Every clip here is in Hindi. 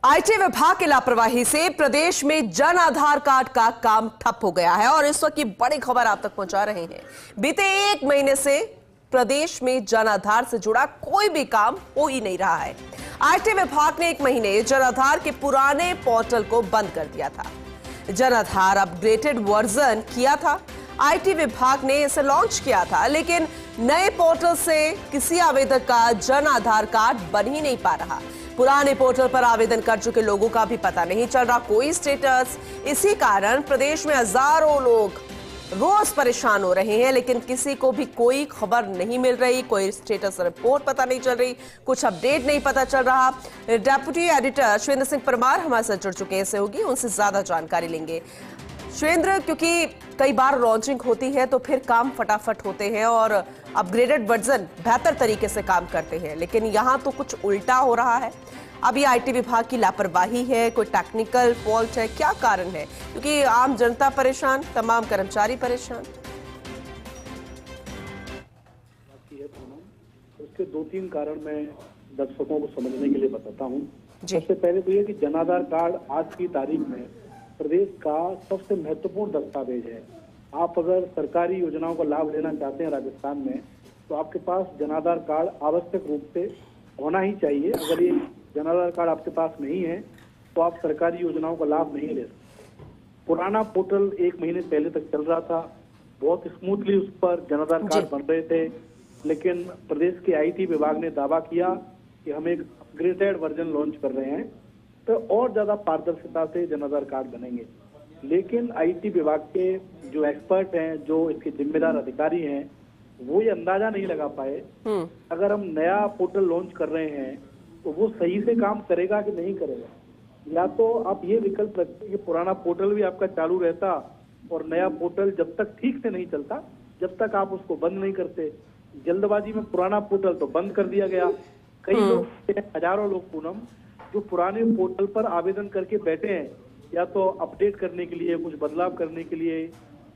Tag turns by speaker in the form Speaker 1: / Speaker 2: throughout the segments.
Speaker 1: आईटी विभाग की लापरवाही से प्रदेश में जन आधार कार्ड का काम ठप हो गया है और इस वक्त की बड़ी खबर आप तक पहुंचा रहे हैं। बीते एक महीने से प्रदेश में जन आधार से जुड़ा कोई भी काम हो ही नहीं रहा है। आईटी विभाग ने एक महीने जन आधार के पुराने पोर्टल को बंद कर दिया था। जन आधार अपग्रेडेड वर्जन किया था। आईटी विभाग ने इसे लॉन्च किया था, लेकिन नए पोर्टल से किसी आवेदक का जन आधार कार्ड बन ही नहीं पा रहा। पुराने पोर्टल पर आवेदन कर चुके लोगों का भी पता नहीं चल रहा कोई स्टेटस। इसी कारण प्रदेश में हजारों लोग रोज परेशान हो रहे हैं, लेकिन किसी को भी कोई खबर नहीं मिल रही, कोई स्टेटस रिपोर्ट पता नहीं चल रही, कुछ अपडेट नहीं पता चल रहा। डेप्यूटी एडिटर श्वेंद्र सिंह परमार हमारे साथ जुड़ चुके हैं, सहयोगी, उनसे ज्यादा जानकारी लेंगे। श्वेंद्र, क्योंकि कई बार लॉन्चिंग होती है तो फिर काम फटाफट होते हैं और अपग्रेडेड वर्जन बेहतर तरीके से काम करते हैं, लेकिन यहाँ तो कुछ उल्टा हो रहा है। अब ये आईटी विभाग की लापरवाही है, कोई टेक्निकल फॉल्ट है, क्या कारण है? क्योंकि आम जनता परेशान, तमाम कर्मचारी परेशान।
Speaker 2: उसके दो तीन कारण मैं दर्शकों को समझने के लिए बताता हूँ। सबसे पहले तो ये कि जन आधार कार्ड आज की तारीख में प्रदेश का सबसे महत्वपूर्ण दस्तावेज है। आप अगर सरकारी योजनाओं का लाभ लेना चाहते हैं राजस्थान में, तो आपके पास जन आधार कार्ड आवश्यक रूप से होना ही चाहिए। अगर ये जन आधार कार्ड आपके पास नहीं है तो आप सरकारी योजनाओं का लाभ नहीं ले सकते। पुराना पोर्टल एक महीने पहले तक चल रहा था, बहुत स्मूथली उस पर जन आधार कार्ड बन रहे थे, लेकिन प्रदेश के आईटी विभाग ने दावा किया कि हम एक अपग्रेडेड वर्जन लॉन्च कर रहे हैं तो और ज्यादा पारदर्शिता से जन आधार कार्ड बनेंगे। लेकिन आईटी विभाग के जो एक्सपर्ट हैं, जो इसके जिम्मेदार अधिकारी हैं, वो ये अंदाजा नहीं लगा पाए अगर हम नया पोर्टल लॉन्च कर रहे हैं तो वो सही से काम करेगा कि नहीं करेगा। या तो आप ये विकल्प रखते कि पुराना पोर्टल भी आपका चालू रहता और नया पोर्टल जब तक ठीक से नहीं चलता, जब तक आप उसको बंद नहीं करते। जल्दबाजी में पुराना पोर्टल तो बंद कर दिया गया। कई लोग, हजारों लोग पूनम, जो पुराने पोर्टल पर आवेदन करके बैठे हैं, या तो अपडेट करने के लिए, कुछ बदलाव करने के लिए,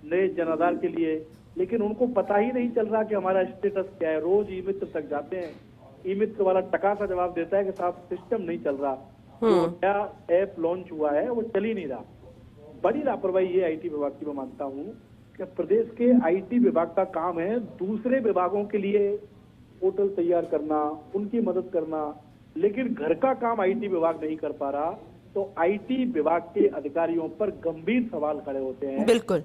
Speaker 2: नए जन आधार के लिए, लेकिन उनको पता ही नहीं चल रहा कि हमारा स्टेटस क्या है। रोज ई मित्र तक जाते हैं, ई मित्र वाला टका सा जवाब देता है कि साहब सिस्टम नहीं चल रहा, तो नया ऐप लॉन्च हुआ है वो चल ही नहीं रहा। बड़ी लापरवाही ये आईटी विभाग की मैं मानता हूँ कि प्रदेश के आईटी विभाग का काम है दूसरे विभागों के लिए पोर्टल तैयार करना, उनकी मदद करना, लेकिन घर का काम आईटी विभाग नहीं कर पा रहा, तो आईटी विभाग के अधिकारियों पर गंभीर सवाल खड़े होते हैं।
Speaker 1: बिल्कुल।